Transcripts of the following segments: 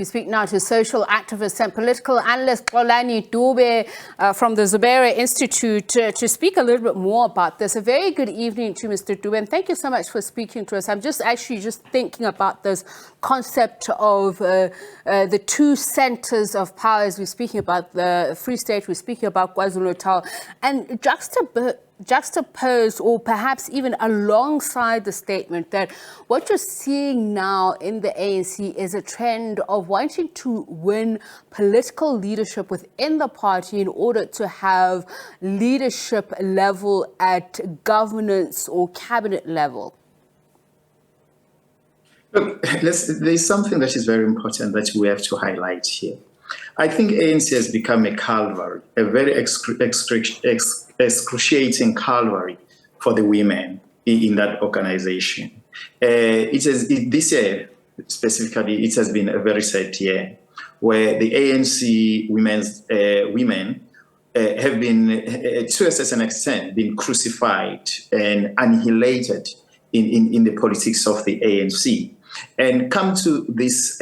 We speak now to social activist and political analyst Xolani Dube from the Zubere Institute to speak a little bit more about this. A very good evening to Mr. Dube, and thank you so much for speaking to us. I'm just thinking about this concept of the two centers of power, as we're speaking about the Free State, we're speaking about KwaZulu-Natal, and juxtaposed or perhaps even alongside the statement that what you're seeing now in the ANC is a trend of wanting to win political leadership within the party in order to have leadership level at governance or cabinet level. Look, there's something that is very important that we have to highlight here. I think ANC has become a calvary, a very excruciating calvary for the women in that organization. This year, specifically, it has been a very sad year where the ANC women have been, to a certain extent, been crucified and annihilated in the politics of the ANC. And come to this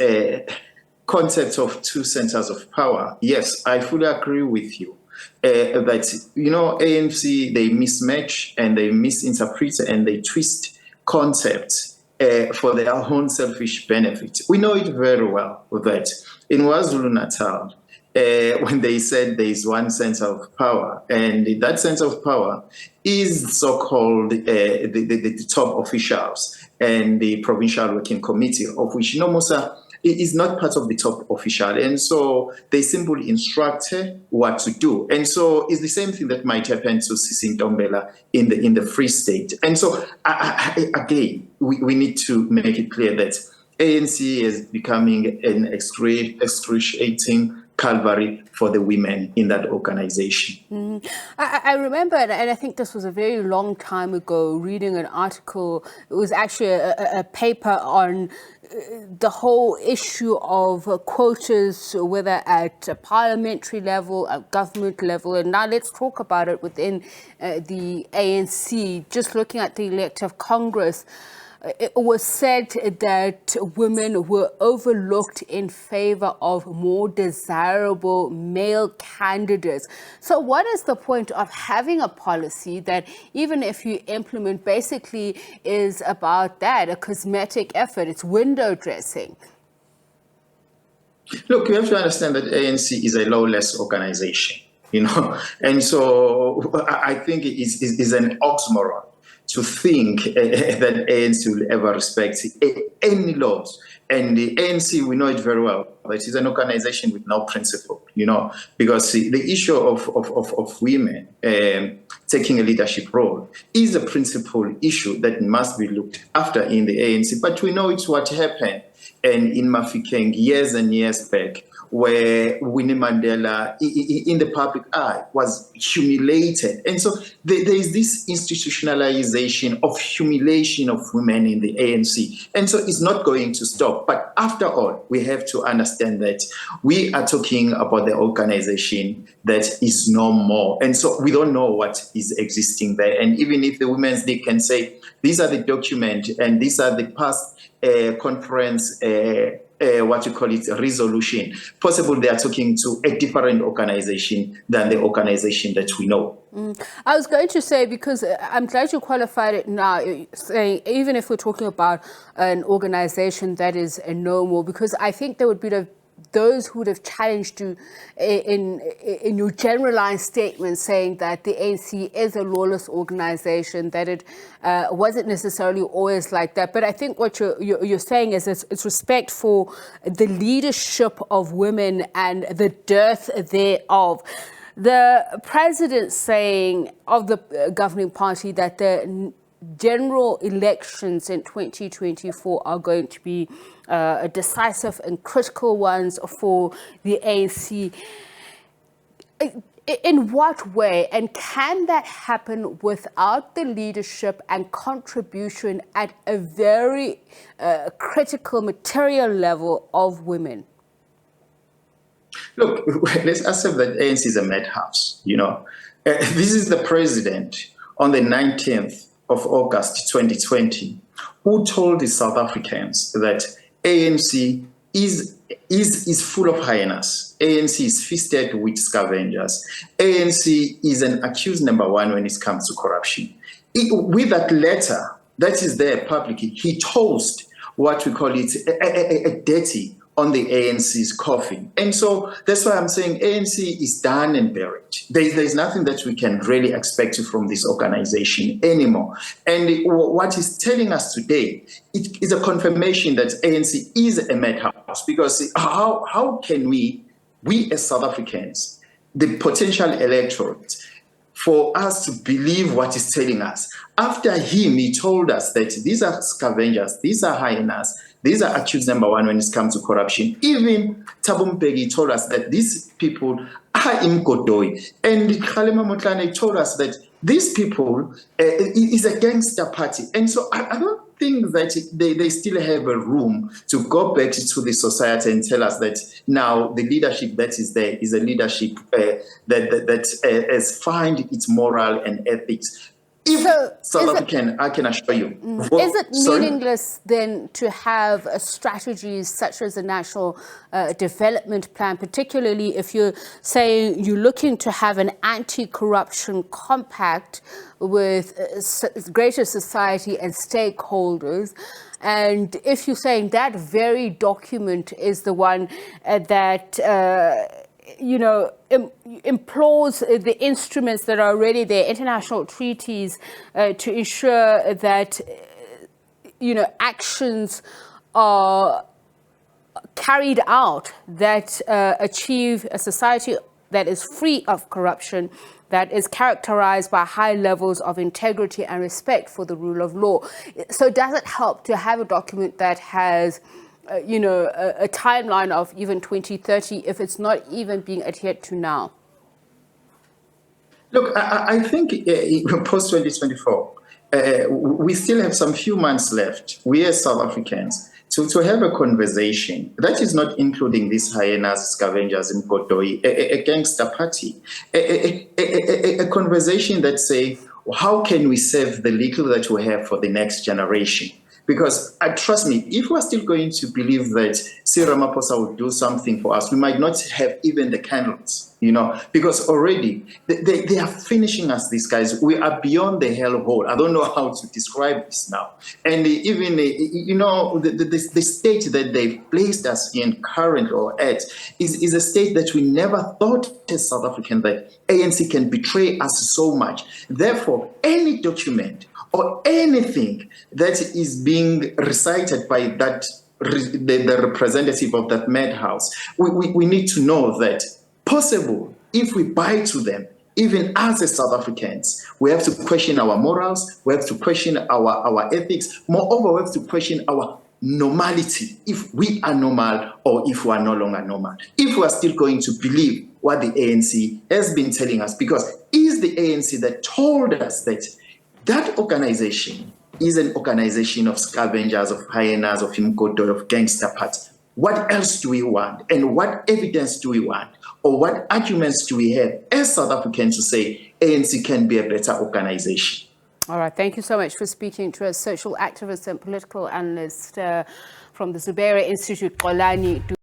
concept of two centers of power. Yes, I fully agree with you that, ANC, they mismatch and they misinterpret and they twist concepts for their own selfish benefit. We know it very well that in KwaZulu-Natal, when they said there is one center of power, and that center of power is so-called the top officials and the Provincial Working Committee, of which Nomosa is not part of the top official. And so they simply instruct her what to do. And so it's the same thing that might happen to Sisi Ntombela in the Free State. And so, again, we need to make it clear that ANC is becoming an excruciating calvary for the women in that organization. I remember, and I think this was a very long time ago, reading an article. It was actually a paper on the whole issue of quotas, whether at a parliamentary level, at government level. And now let's talk about it within the ANC. Just looking at the elective Congress, it was said that women were overlooked in favor of more desirable male candidates. So what is the point of having a policy that, even if you implement, basically is about that, a cosmetic effort, it's window dressing? Look, you have to understand that ANC is a lawless organization, and so I think it is an oxymoron to think that ANC will ever respect any laws. And the ANC, we know it very well, it is an organization with no principle, because the issue of women taking a leadership role is a principal issue that must be looked after in the ANC. But we know it's what happened in Mafikeng years and years back, where Winnie Mandela, in the public eye, was humiliated. And so there is this institutionalization of humiliation of women in the ANC. And so it's not going to stop. But after all, we have to understand that we are talking about the organization that is no more. And so we don't know what is existing there. And even if the Women's League can say, these are the documents and these are the past conference resolution. Possible they are talking to a different organization than the organization that we know. I was going to say, because I'm glad you qualified it now, saying even if we're talking about an organization that is a no more, because I think there would be those who would have challenged you in your generalized statement, saying that the ANC is a lawless organization, that it wasn't necessarily always like that. But I think what you're saying is it's respect for the leadership of women and the dearth thereof. The president saying of the governing party that the general elections in 2024 are going to be decisive and critical ones for the ANC. In what way, and can that happen without the leadership and contribution at a very critical material level of women? Look, let's accept that ANC is a madhouse, This is the president on the 19th of August 2020 who told the South Africans that ANC is is full of hyenas. ANC is feasted with scavengers. ANC is an accused number one when it comes to corruption. With that letter that is there publicly, he toasted what we call it a dirty on the ANC's coffin. And so that's why I'm saying ANC is done and buried. There's nothing that we can really expect from this organization anymore. And what he's telling us today, it is a confirmation that ANC is a madhouse, because how can we as South Africans, the potential electorate, for us to believe what he's telling us? After him, he told us that these are scavengers, these are hyenas, these are accused number one when it comes to corruption. Even Thabo Mbeki told us that these people are imgodoi. And Kgalema Motlane told us that these people is a gangster party. And so I don't think that they still have a room to go back to the society and tell us that now the leadership that is there is a leadership that has found its moral and ethics. If South African, I can assure you. Is it meaningless then to have strategies such as a national development plan, particularly if you're saying you're looking to have an anti-corruption compact with greater society and stakeholders? And if you're saying that very document is the one that implores the instruments that are already there, international treaties, to ensure that, actions are carried out that achieve a society that is free of corruption, that is characterized by high levels of integrity and respect for the rule of law. So does it help to have a document that has a timeline of even 2030 if it's not even being adhered to now? Look, I think post-2024, we still have some few months left, we as South Africans, to have a conversation that is not including these hyenas, scavengers in Kodoi, a gangster party, a conversation that say, how can we save the little that we have for the next generation? Because trust me, if we're still going to believe that Cyril Ramaphosa will do something for us, we might not have even the candles, because already they are finishing us, these guys. We are beyond the hellhole. I don't know how to describe this now. And even, the state that they've placed us in currently or at is a state that we never thought as South Africans that ANC can betray us so much. Therefore, any document or anything that is being recited by the representative of that madhouse, we need to know that possible, if we buy to them, even as South Africans, we have to question our morals, we have to question our ethics. Moreover, we have to question our normality, if we are normal or if we are no longer normal. If we are still going to believe what the ANC has been telling us, because it's the ANC that told us that organization is an organization of scavengers, of hyenas, of imkodo, of gangster parties. What else do we want? And what evidence do we want? Or what arguments do we have as South Africans to say ANC can be a better organization? All right. Thank you so much for speaking to us, social activist and political analyst from the Zuberi Institute, Xolani Dube.